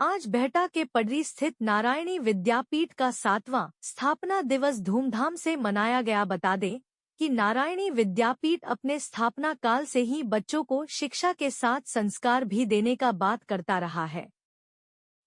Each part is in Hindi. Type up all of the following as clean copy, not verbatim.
आज बेहटा के पडरी स्थित नारायणी विद्यापीठ का 7वां स्थापना दिवस धूमधाम से मनाया गया। बता दें कि नारायणी विद्यापीठ अपने स्थापना काल से ही बच्चों को शिक्षा के साथ संस्कार भी देने का बात करता रहा है।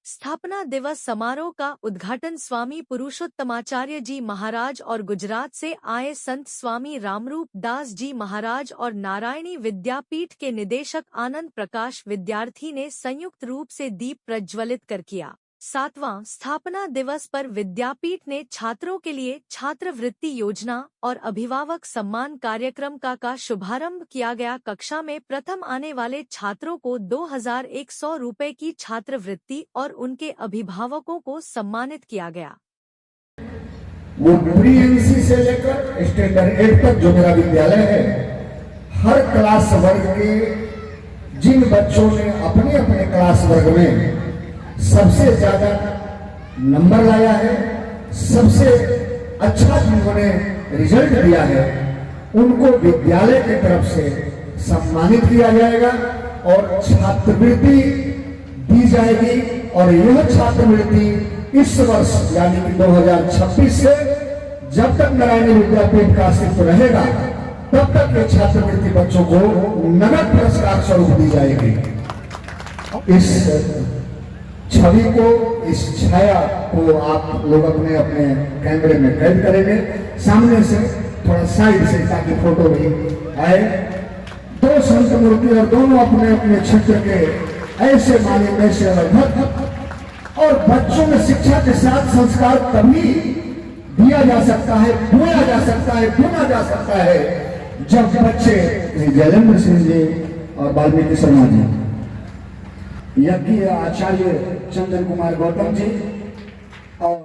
स्थापना दिवस समारोह का उद्घाटन स्वामी पुरुषोत्तमाचार्य जी महाराज और गुजरात से आए संत स्वामी रामरूप दास जी महाराज और नारायणी विद्यापीठ के निदेशक आनंद प्रकाश विद्यार्थी ने संयुक्त रूप से दीप प्रज्वलित कर किया। 7वां स्थापना दिवस पर विद्यापीठ ने छात्रों के लिए छात्रवृत्ति योजना और अभिभावक सम्मान कार्यक्रम का शुभारंभ किया गया। कक्षा में प्रथम आने वाले छात्रों को 2100 रुपए की छात्रवृत्ति और उनके अभिभावकों को सम्मानित किया गया। वो प्री एनसी से लेकर स्टैंडर्ड 8 तक जो मेरा विद्यालय है, हर क्लास वर्ग के जिन बच्चों ने अपने अपने क्लास वर्ग में सबसे ज्यादा नंबर लाया है, सबसे अच्छा जिन्होंने रिजल्ट दिया है, उनको विद्यालय की तरफ से सम्मानित किया जाएगा और छात्रवृत्ति दी जाएगी। और यह छात्रवृत्ति इस वर्ष यानी कि 2026 से जब तक नारायणी विद्यापीठ का अस्तित्व रहेगा तब तक ये छात्रवृत्ति बच्चों को नगद पुरस्कार स्वरूप दी जाएगी। इस छवि को, इस छाया को आप लोग अपने अपने कैमरे में कैद करेंगे, सामने से थोड़ा साइड से, ताकि फोटो भी आए। दो संत मूर्ति और दोनों अपने अपने क्षेत्र के ऐसे माने ऐसे भक्त। और बच्चों में शिक्षा के साथ संस्कार तभी दिया जा सकता है, बोया जा सकता है, बुना जा सकता है जब बच्चे जयेंद्र सिंह जी और वाल्मीकि शर्मा जी, यज्ञ आचार्य चंदन कुमार गौतम जी और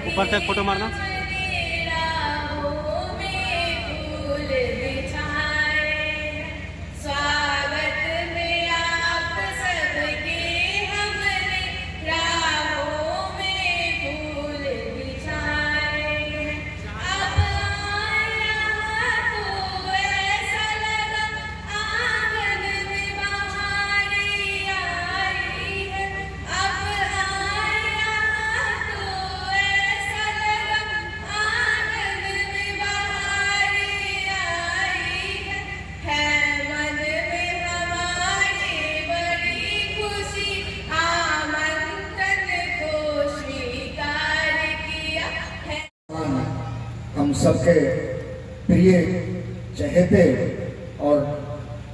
ऊपर तक फोटो मारना। हम सबके प्रिय चहेते और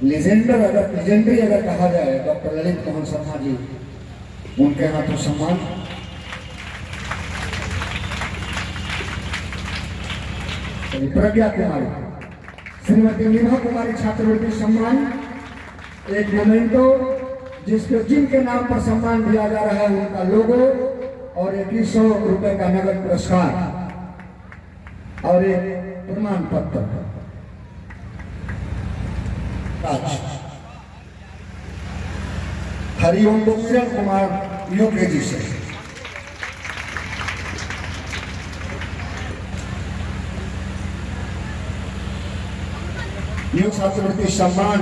लेजेंडरी अगर कहा जाए डॉक्टर ललित मोहन शर्मा जी, उनके हाथों सम्मान। प्रज्ञा कुमारी, श्रीमती नीमा कुमारी छात्रवृत्ति सम्मान, एक मोमेंटो जिनके नाम पर सम्मान दिया जा रहा है, उनका लोगो और 2100 रुपए का नगद पुरस्कार और एक प्रमाण पत्र। हरिओम किरण कुमार यूकेजी से, न्यू छात्रवृत्ति सम्मान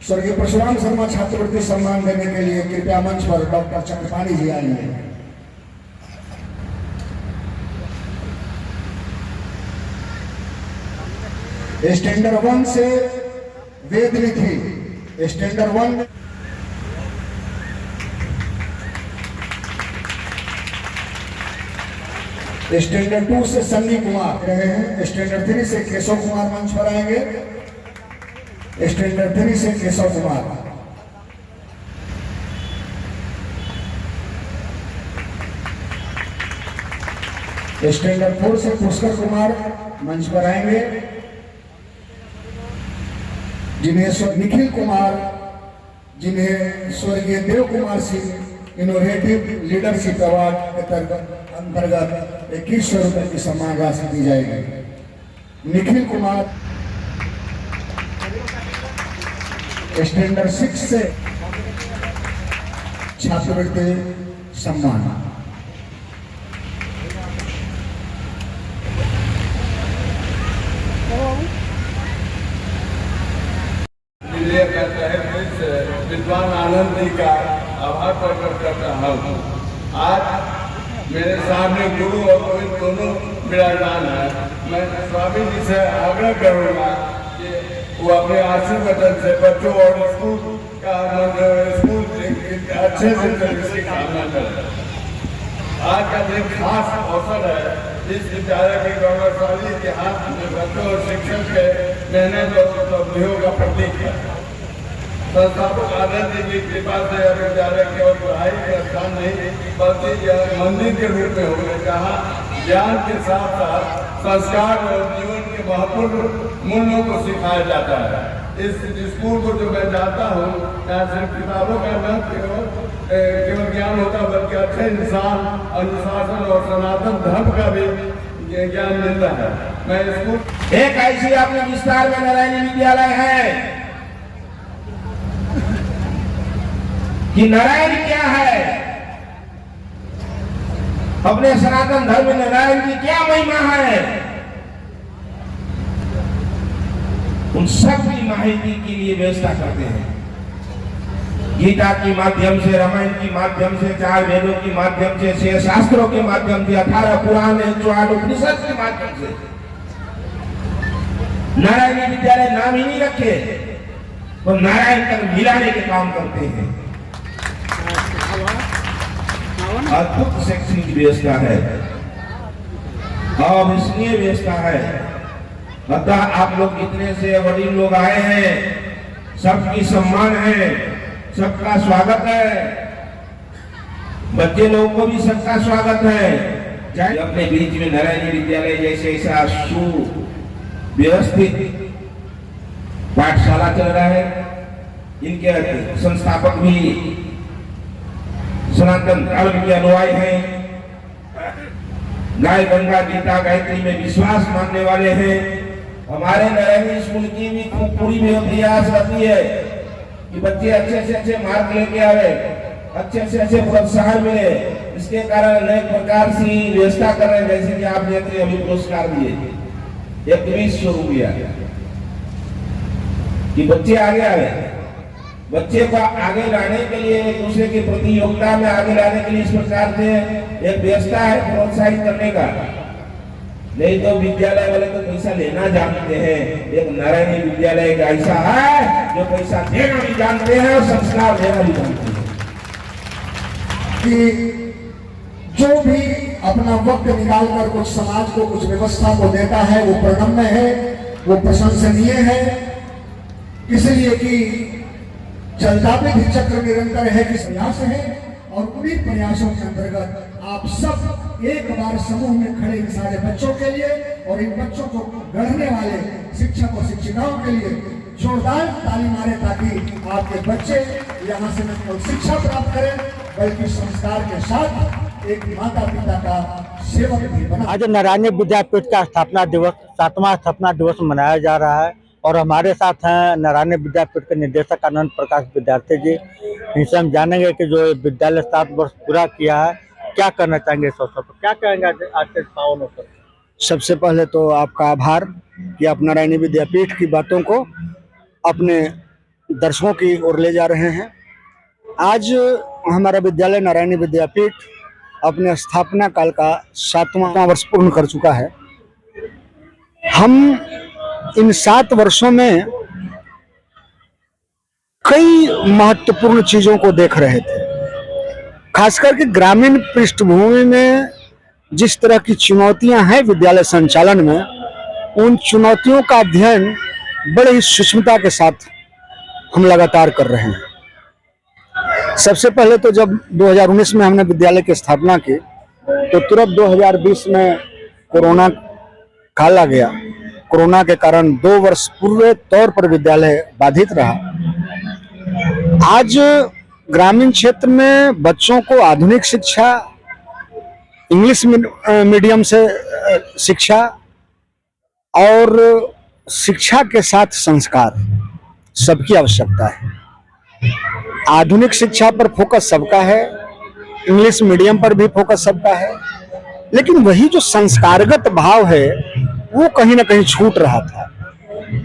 स्वर्गीय परशुराम शर्मा छात्रवृत्ति सम्मान देने के लिए कृपया मंच पर डॉक्टर चक्रपाणी जी आएंगे। स्टैंडर्ड 1 से वेद निधि, स्टैंडर्ड 1 स्टैंडर्ड 2 से सन्नी कुमार रहे हैं। स्टैंडर्ड 3 से केशव कुमार मंच पर आएंगे। स्टैंडर्ड 3 से केशव कुमार। स्टैंडर्ड 4 से पुष्कर कुमार मंच पर आएंगे, जिन्हें निखिल कुमार, जिन्हें स्वर्गीय Dev Kumar Singh innovative leadership award के अंतर्गत 2100 रुपए की सम्मान राशि दी जाएगी। निखिल कुमार स्टैंडर्ड 6 से छात्रवृत्ति सम्मान। कहता है विद्वान आनंद जी का आभार हाथ जोड़कर करता हूँ। आज मेरे सामने गुरु और गोविंद दोनों विराजमान है। मैं स्वामी जी से आग्रह करूँगा कि वो अपने आशीर्वचन से बच्चों और स्कूल का स्कूल अच्छे से तरीके कामना करें। आज का दिन खास अवसर है। इस विद्यालय के गौरवशाली इतिहास में बच्चों और शिक्षक के मेहनत और उपलब्धियों का प्रतीक है। संस्थापक आनंद जी की कृपा से यह विद्यालय केवल पढ़ाई का स्थान नहीं बल्कि यह मंदिर के रूप में हो गया, जहाँ ज्ञान के साथ साथ संस्कार और जीवन के महत्वपूर्ण मूल्यों को सिखाया जाता है। इस स्कूल को जो मैं जाता हूँ, यहाँ सिर्फ किताबों का न केवल ज्ञान होता बल्कि अच्छे इंसान, अनुशासन और सनातन धर्म का भी ज्ञान मिलता है। मैं स्कूल एक ऐसी अपने विस्तार में नारायणी विद्यालय है कि नारायण क्या है, अपने सनातन धर्म में नारायण की क्या महिमा है, उन सब की माहिती के लिए व्यवस्था करते हैं। गीता के माध्यम से, रामायण के माध्यम से, 4 वेदों के माध्यम से, 6 शास्त्रों के माध्यम से, 18 पुराण, 4 उपनिषद के माध्यम से नारायणी विद्यालय नाम ही नहीं रखे तो नारायण तक मिलाने के काम करते हैं। अद्भुत शैक्षणिक व्यवस्था है, अविश्वसनीय व्यवस्था है। अतः आप लोग इतने से वडील लोग आए हैं, सबकी सम्मान है, सबका स्वागत है। बच्चे लोगों को भी सबका स्वागत है। चाहे अपने बीच में नारायणी विद्यालय जैसे ऐसा सुव्यवस्थित पाठशाला चल रहा है, इनके संस्थापक भी सनातन धर्म के अनुयायी हैं, गाय गंगा गीता गायत्री में विश्वास मानने वाले हैं। हमारे नारायणी स्कूल की भी खूब पूरी में प्रयास रहती है कि बच्चे अच्छे से अच्छे मार्क लेके आवे, अच्छे से अच्छे प्रोत्साहन मिले। इसके कारण अनेक प्रकार से व्यवस्था कर रहे हैं, जैसे कि आप देखते अभी पुरस्कार दिए 2100 रुपया कि बच्चे आगे आए। बच्चे को आगे लाने के लिए, एक दूसरे की प्रतियोगिता में आगे लाने के लिए इस प्रकार से एक व्यवस्था है प्रोत्साहित करने का। नहीं तो विद्यालय वाले तो पैसा लेना जानते हैं, एक नारायणी विद्यालय का ऐसा है जो पैसा देना भी जानते हैं और संस्कार देना भी जानते हैं। कि जो भी अपना वक्त निकालकर कुछ समाज को, कुछ व्यवस्था को देता है वो प्रणम्य है, वो प्रशंसनीय है। इसलिए कि जलदापित चक्र निरंतर है कि प्रयास है, और उन्हीं प्रयासों के अंतर्गत आप सब एक बार समूह में खड़े इन सारे बच्चों के लिए और इन बच्चों को गढ़ने वाले शिक्षक और शिक्षिकाओं के लिए जोरदार ताली मारे, ताकि आपके बच्चे यहाँ से न केवल शिक्षा प्राप्त करें बल्कि संस्कार के साथ एक माता पिता का सेवक भी बना। आज नारायणी विद्यापीठ का स्थापना दिवस, 7वां स्थापना दिवस मनाया जा रहा है और हमारे साथ हैं नारायणी विद्यापीठ के निदेशक आनंद प्रकाश विद्यार्थी जी। इनसे हम जानेंगे कि जो विद्यालय 7 वर्ष पूरा किया है, क्या करना चाहेंगे इस अवसर पर, क्या कहेंगे आज के पावन अवसर पर? सबसे पहले तो आपका आभार कि आप नारायणी विद्यापीठ की बातों को अपने दर्शकों की ओर ले जा रहे हैं। आज हमारा विद्यालय नारायणी विद्यापीठ अपने स्थापना काल का 7वां वर्ष पूर्ण कर चुका है। हम इन 7 वर्षों में कई महत्वपूर्ण चीजों को देख रहे थे। खासकर के ग्रामीण पृष्ठभूमि में जिस तरह की चुनौतियां हैं विद्यालय संचालन में, उन चुनौतियों का अध्ययन बड़े ही सूक्ष्मता के साथ हम लगातार कर रहे हैं। सबसे पहले तो जब 2019 में हमने विद्यालय की स्थापना की तो तुरंत 2020 में कोरोना काल आ गया। कोरोना के कारण 2 वर्ष पूरे तौर पर विद्यालय बाधित रहा। आज ग्रामीण क्षेत्र में बच्चों को आधुनिक शिक्षा, इंग्लिश मीडियम से शिक्षा और शिक्षा के साथ संस्कार सबकी आवश्यकता है। आधुनिक शिक्षा पर फोकस सबका है, इंग्लिश मीडियम पर भी फोकस सबका है, लेकिन वही जो संस्कारगत भाव है वो कहीं ना कहीं छूट रहा था।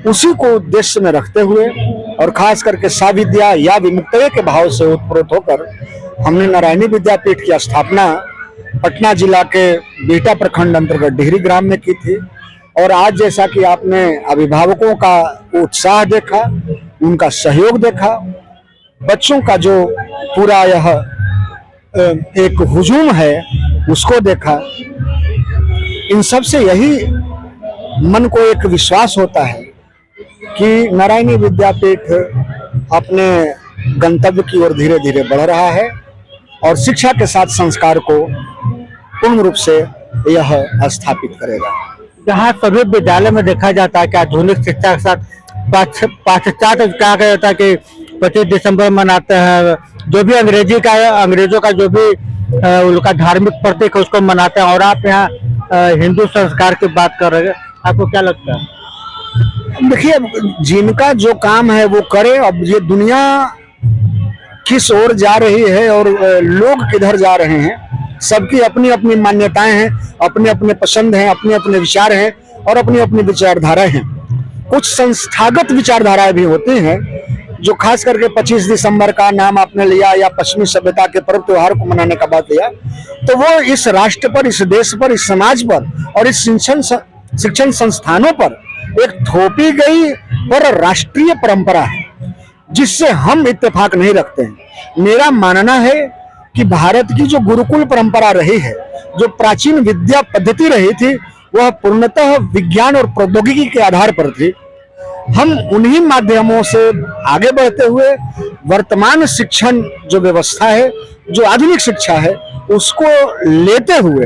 उसी को उद्देश्य में रखते हुए और खास करके साविद्या या विमुक्तये के भाव से उत्प्रोत होकर हमने नारायणी विद्यापीठ की स्थापना पटना जिला के बिहटा प्रखंड अंतर्गत डिहरी ग्राम में की थी। और आज जैसा कि आपने अभिभावकों का उत्साह देखा, उनका सहयोग देखा, बच्चों का जो पूरा यह एक हुजूम है उसको देखा, इन सब से यही मन को एक विश्वास होता है कि नारायणी विद्यापीठ अपने गंतव्य की ओर धीरे धीरे बढ़ रहा है और शिक्षा के साथ संस्कार को पूर्ण रूप से यह स्थापित करेगा। जहाँ सभी विद्यालय में देखा जाता है कि आधुनिक शिक्षा के साथ पाश्चात्य क्या कहा जाता है कि 25 दिसंबर मनाते हैं, जो भी अंग्रेजों का जो भी उनका धार्मिक प्रतीक है उसको मनाते हैं, और आप यहाँ हिंदू संस्कार की बात कर रहे हैं, आपको क्या लगता है? देखिए, जिनका जो काम है वो करे। अब ये दुनिया किस ओर जा रही है और लोग किधर जा रहे हैं, सबकी अपनी अपनी मान्यताएं हैं, अपने अपने पसंद हैं, अपने अपने विचार हैं और अपनी अपनी विचारधाराएं हैं। कुछ संस्थागत विचारधाराएं भी होती हैं जो खास करके 25 दिसंबर का नाम आपने लिया या पश्चिमी सभ्यता के पर्व त्योहार को मनाने का बात लिया, तो वो इस राष्ट्र पर, इस देश पर, इस समाज पर और इस शिक्षण संस्थानों पर एक थोपी गई पर राष्ट्रीय परंपरा है जिससे हम इत्तेफाक नहीं रखते हैं। मेरा मानना है कि भारत की जो गुरुकुल परंपरा रही है, जो प्राचीन विद्या पद्धति रही थी, वह पूर्णतः विज्ञान और प्रौद्योगिकी के आधार पर थी। हम उन्हीं माध्यमों से आगे बढ़ते हुए वर्तमान शिक्षण जो व्यवस्था है, जो आधुनिक शिक्षा है, उसको लेते हुए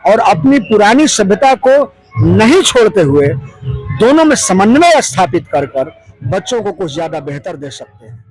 और अपनी पुरानी सभ्यता को नहीं छोड़ते हुए दोनों में समन्वय स्थापित कर बच्चों को कुछ ज्यादा बेहतर दे सकते हैं।